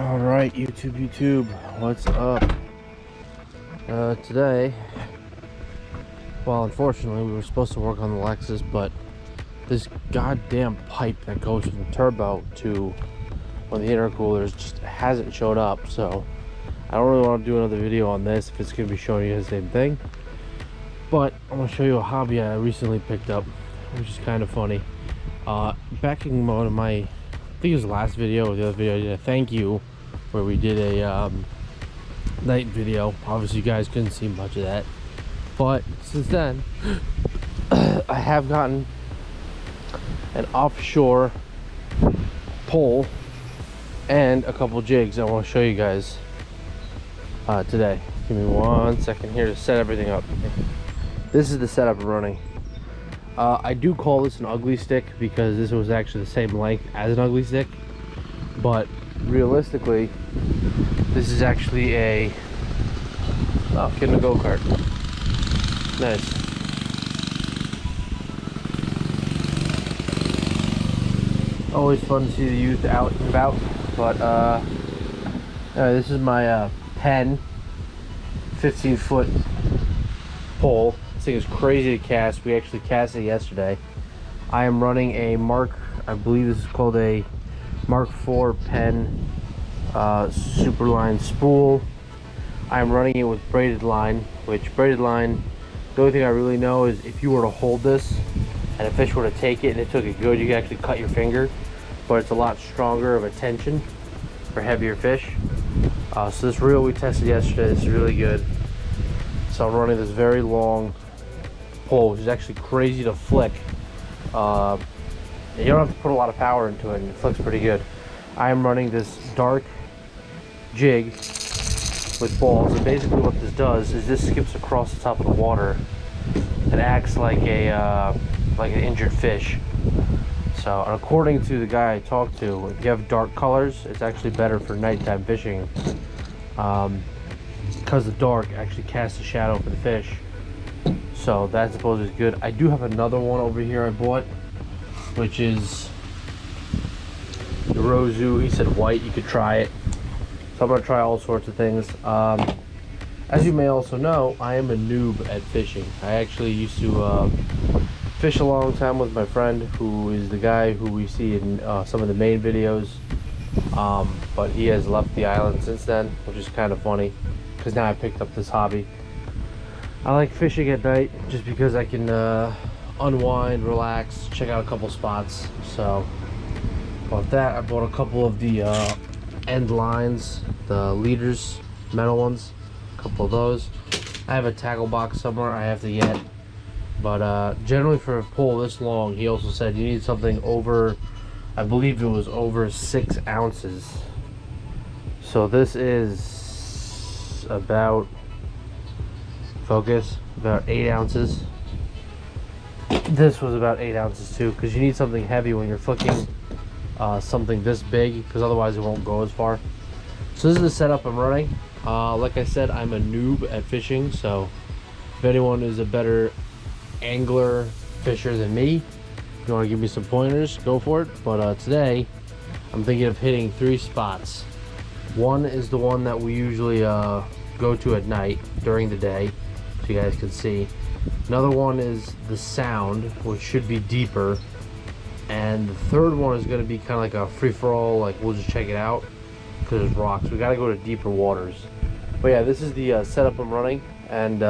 All right, YouTube, what's up? Today, well, unfortunately, we were supposed to work on the Lexus, but this goddamn pipe that goes from the turbo to one of the intercoolers just hasn't showed up. So I don't really want to do another video on this if it's going to be showing you the same thing. But I'm going to show you a hobby I recently picked up, which is kind of funny. Back in one of my, I think it was the last video or the other video, I did a thank you where we did a night video. Obviously you guys couldn't see much of that, but since then I have gotten an offshore pole and a couple jigs I want to show you guys today. Give me 1 second here to set everything up. This is the setup I'm running. I do call this an ugly stick because this was actually the same length as an ugly stick, but realistically this is actually a getting a go-kart. Nice. Always fun to see the youth out and about. But anyway, this is my 15-foot pole. This thing is crazy to cast. We actually cast it yesterday. I am running a I believe this is called a Mark IV pen Superline spool. I'm running it with braided line, which braided line, the only thing I really know is if you were to hold this and a fish were to take it and it took it good, you can actually cut your finger, but it's a lot stronger of a tension for heavier fish. So this reel we tested yesterday, this is really good. So I'm running this very long pole, which is actually crazy to flick. You don't have to put a lot of power into it, and it flicks pretty good. I am running this dark jig with balls, and basically what this does is this skips across the top of the water. It acts like an injured fish. So, and according to the guy I talked to, if you have dark colors, it's actually better for nighttime fishing, because the dark actually casts a shadow for the fish. So that supposedly is good. I do have another one over here I bought, which is the Rozu. He said white, you could try it. So I'm gonna try all sorts of things. As you may also know, I am a noob at fishing. I actually used to fish a long time with my friend, who is the guy who we see in some of the main videos. But he has left the island since then, which is kind of funny, because now I picked up this hobby. I like fishing at night just because I can unwind, relax, check out a couple spots. So bought that. I bought a couple of the end lines, the leaders, metal ones, a couple of those. I have a tackle box somewhere I have to get, but generally for a pole this long, he also said you need something over, I believe it was over 6 ounces. So this is about, focus, about 8 ounces. This was about 8 ounces too, because you need something heavy when you're flicking something this big, because otherwise it won't go as far. So this is the setup I'm running. Like I said, I'm a noob at fishing, so if anyone is a better angler fisher than me, if you want to give me some pointers, go for it. But today I'm thinking of hitting 3 spots. One is the one that we usually go to at night during the day, so you guys can see. Another one is the sound, which should be deeper, and the third one is going to be kind of like a free-for-all, like we'll just check it out because there's rocks. We got to go to deeper waters. But yeah, this is the setup I'm running, and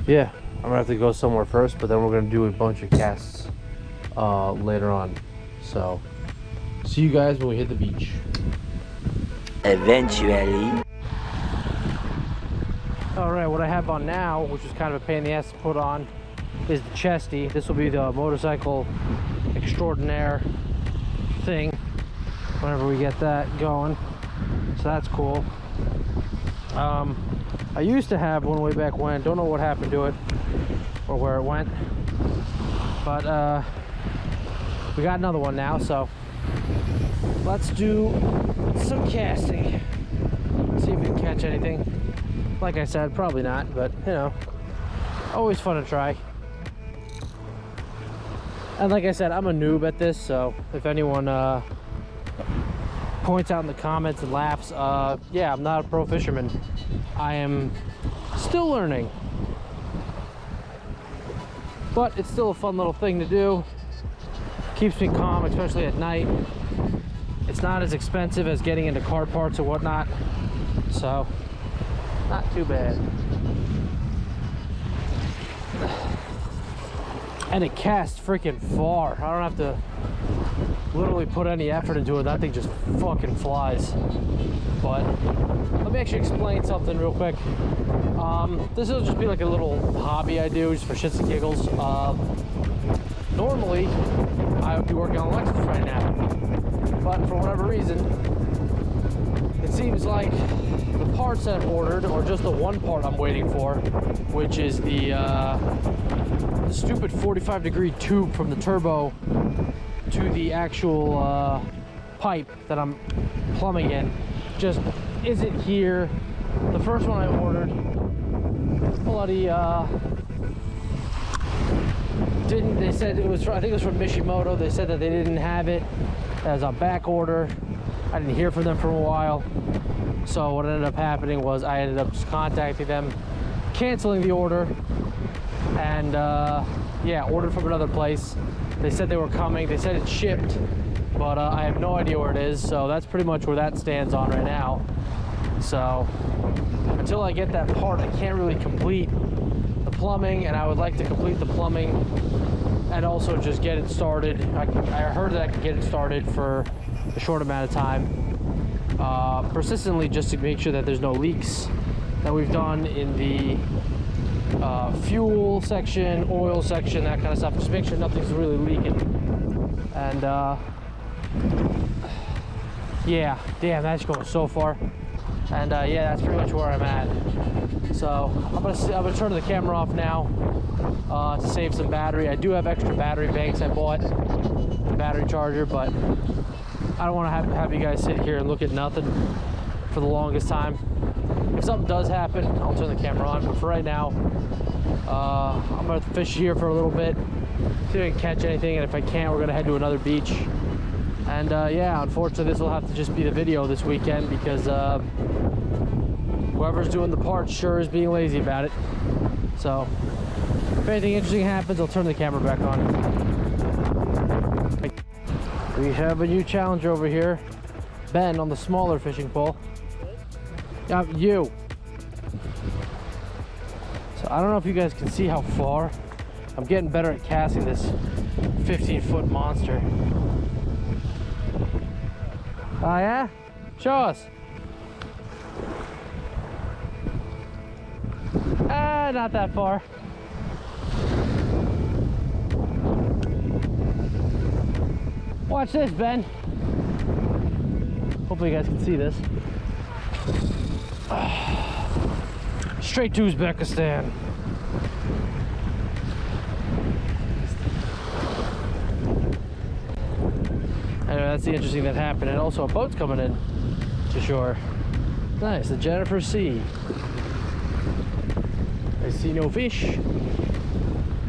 yeah, I'm gonna have to go somewhere first, but then we're gonna do a bunch of casts later on. So see you guys when we hit the beach. Eventually. Alright, what I have on now, which is kind of a pain in the ass to put on, is the chesty. This will be the motorcycle extraordinaire thing whenever we get that going. So that's cool. I used to have one way back when. Don't know what happened to it or where it went. But we got another one now, so let's do some casting. See if we can catch anything. Like I said, probably not, but you know, always fun to try. And like I said, I'm a noob at this, so if anyone points out in the comments and laughs. Yeah, I'm not a pro fisherman. I am still learning. But it's still a fun little thing to do. Keeps me calm, especially at night. It's not as expensive as getting into car parts or whatnot. So, not too bad. And it casts freaking far. I don't have to literally put any effort into it. That thing just fucking flies. But let me actually explain something real quick. This will just be like a little hobby I do just for shits and giggles. Normally, I would be working on Lexus right now, but for whatever reason, it seems like the parts I've ordered, or just the one part I'm waiting for, which is the stupid 45-degree tube from the turbo to the actual pipe that I'm plumbing in, just isn't here. The first one I ordered, bloody didn't, they said it was, I think it was from Mishimoto. They said that they didn't have it as a back order. I didn't hear from them for a while. So what ended up happening was I ended up just contacting them, canceling the order, and yeah, ordered from another place. They said they were coming. They said it shipped, but I have no idea where it is. So that's pretty much where that stands on right now. So until I get that part, I can't really complete the plumbing, and I would like to complete the plumbing and also just get it started. I heard that I could get it started for a short amount of time, persistently, just to make sure that there's no leaks that we've done in the fuel section, oil section, that kind of stuff. Just make sure nothing's really leaking. And yeah, damn, that's going so far. And yeah, that's pretty much where I'm at. So I'm gonna turn the camera off now to save some battery. I do have extra battery banks I bought, the battery charger, but I don't want to have you guys sit here and look at nothing for the longest time. If something does happen, I'll turn the camera on. But for right now, I'm gonna fish here for a little bit, see if I can catch anything, and if I can't, we're gonna head to another beach. And yeah, unfortunately, this will have to just be the video this weekend because whoever's doing the parts sure is being lazy about it. So if anything interesting happens, I'll turn the camera back on. We have a new challenger over here, Ben, on the smaller fishing pole. You. So I don't know if you guys can see how far. I'm getting better at casting this 15-foot monster. Oh yeah? Show us. Not that far. Watch this, Ben. Hopefully you guys can see this. Straight to Uzbekistan. Anyway, that's the interesting that happened. And also a boat's coming in to shore. Nice, the Jennifer Sea. I see no fish,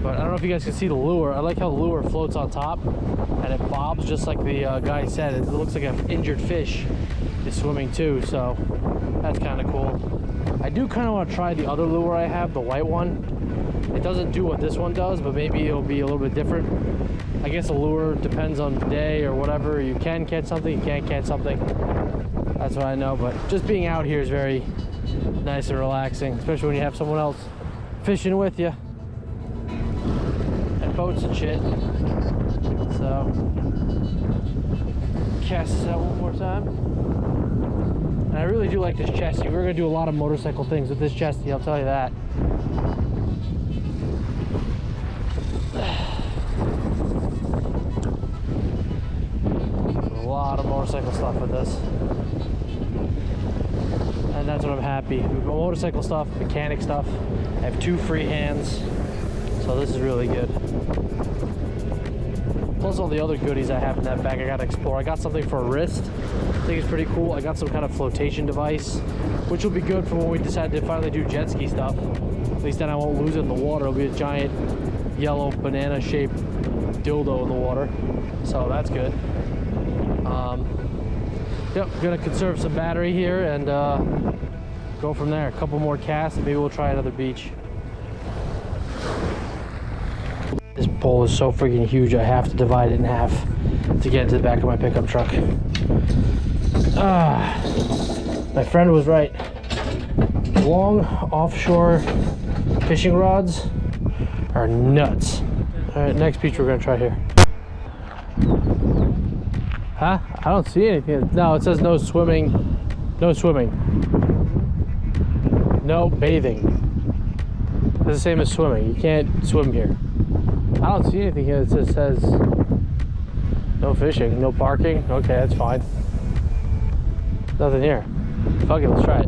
but I don't know if you guys can see the lure. I like how the lure floats on top and it bobs just like the guy said. It looks like an injured fish is swimming too, so that's kind of cool. I do kind of want to try the other lure I have, the white one. It doesn't do what this one does, but maybe it'll be a little bit different. I guess a lure depends on the day or whatever. You can catch something, you can't catch something. That's what I know, but just being out here is very nice and relaxing, especially when you have someone else fishing with you and boats and shit. So cast this out one more time. And I really do like this chesty. We're gonna do a lot of motorcycle things with this chesty, I'll tell you that. A lot of motorcycle stuff with this. And that's what I'm happy. We've got motorcycle stuff, mechanic stuff. I have 2 free hands, so this is really good. Plus all the other goodies I have in that bag I gotta explore. I got something for a wrist. I think it's pretty cool. I got some kind of flotation device, which will be good for when we decide to finally do jet ski stuff. At least then I won't lose it in the water. It'll be a giant yellow banana-shaped dildo in the water, so that's good. Yep, gonna conserve some battery here and go from there. A couple more casts and maybe we'll try another beach. This pole is so freaking huge, I have to divide it in half to get into the back of my pickup truck. My friend was right. Long offshore fishing rods are nuts. All right, next beach we're gonna try here. Huh? I don't see anything. No, it says no swimming. No swimming. No bathing. It's the same as swimming. You can't swim here. I don't see anything here that just says no fishing, no parking. Okay, that's fine. Nothing here. Fuck it, let's try it.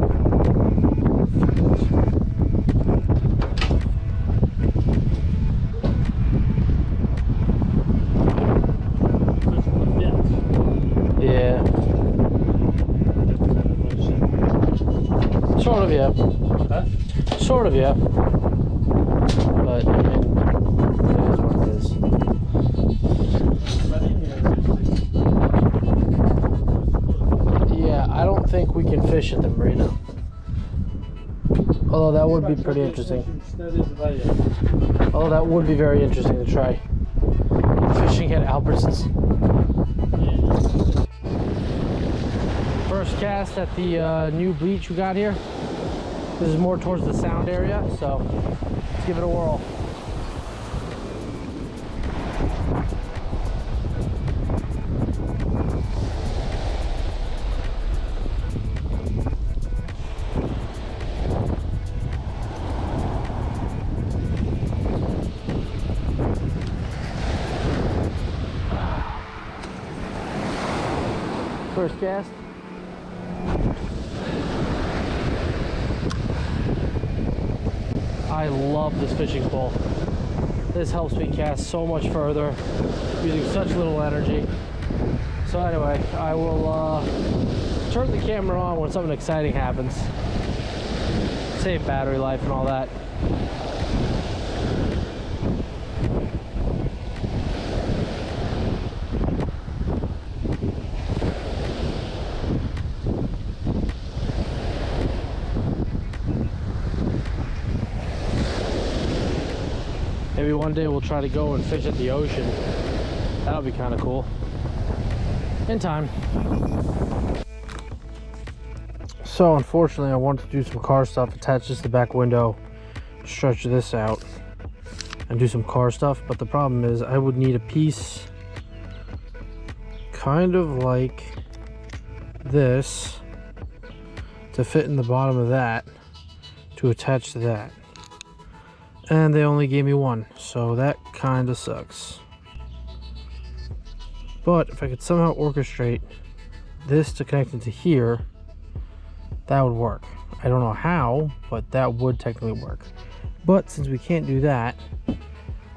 Yeah. Sort of, yeah. Huh? Sort of, yeah. But, I mean, it is what it is. Yeah, I don't think we can fish at the marina. Although that would be pretty interesting. Although that would be very interesting to try. Fishing at Albertsons. First cast at the new beach we got here. This is more towards the sound area, so let's give it a whirl. First cast. I love this fishing pole. This helps me cast so much further using such little energy. So anyway, I will turn the camera on when something exciting happens. Save battery life and all that. Maybe one day we'll try to go and fish at the ocean. That'll be kind of cool. In time. So unfortunately I wanted to do some car stuff, attach this to the back window, stretch this out, and do some car stuff. But the problem is I would need a piece kind of like this to fit in the bottom of that to attach to that. And they only gave me one, so that kind of sucks. But if I could somehow orchestrate this to connect into here, that would work. I don't know how, but that would technically work. But since we can't do that,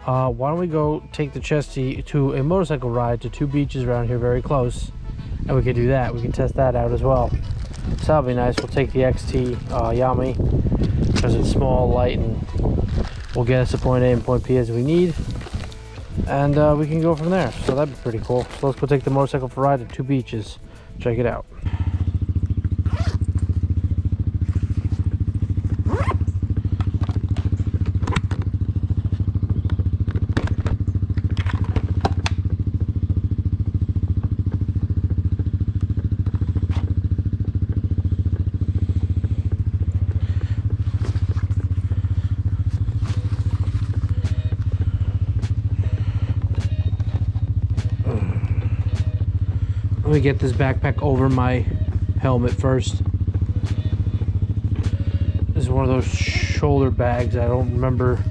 why don't we go take the chesty to a motorcycle ride to 2 beaches around here very close, and we can do that. We can test that out as well. So that'll be nice. We'll take the XT Yami because it's small, light, and will get us to point A and point P as we need, and we can go from there. So that'd be pretty cool. So let's go take the motorcycle for a ride to 2 beaches. Check it out. Let me get this backpack over my helmet first. This is one of those shoulder bags I don't remember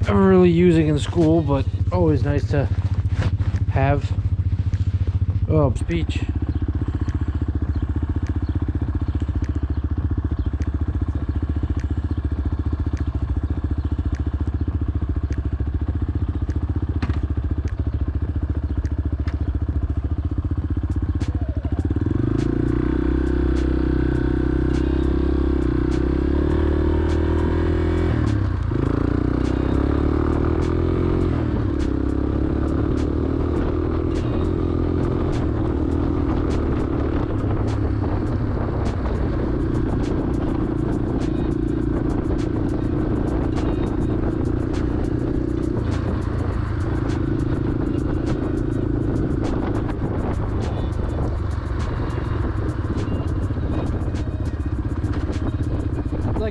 ever really using in school, but always nice to have. Oh, speech.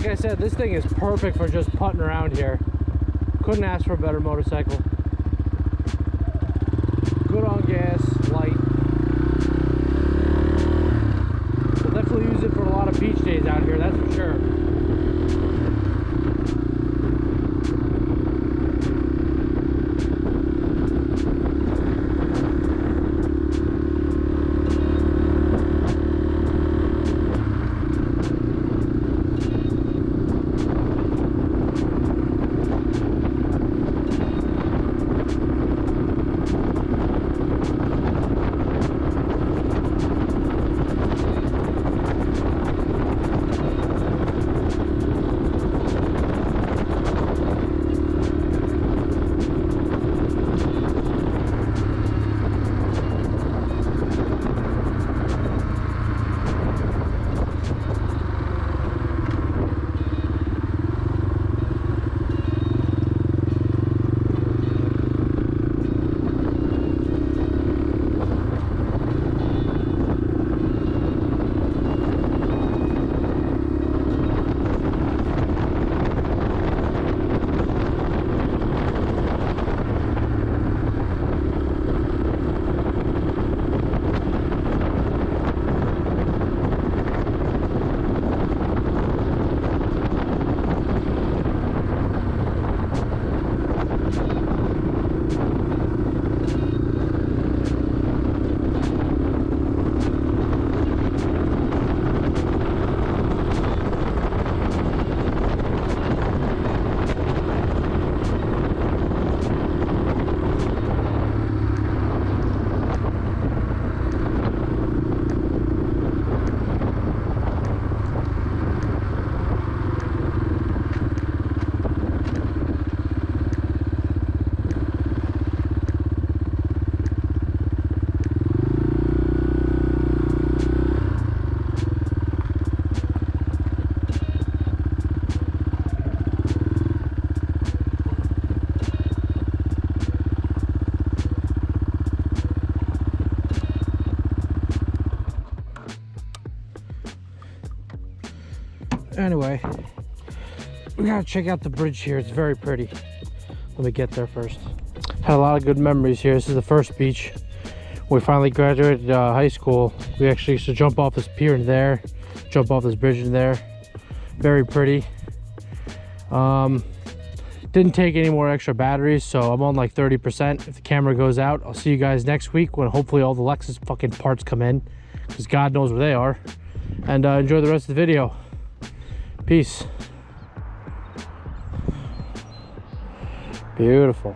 like I said, this thing is perfect for just putting around here. Couldn't ask for a better motorcycle. Good on gas, light. We'll definitely use it for a lot of beach days out here, that's for sure. Anyway, we gotta check out the bridge here. It's very pretty. Let me get there first. Had a lot of good memories here. This is the first beach. When we finally graduated high school, we actually used to jump off this pier in there, jump off this bridge in there. Very pretty. Didn't take any more extra batteries, so I'm on like 30%. If the camera goes out, I'll see you guys next week when hopefully all the Lexus fucking parts come in, because God knows where they are. And enjoy the rest of the video. Peace. Beautiful.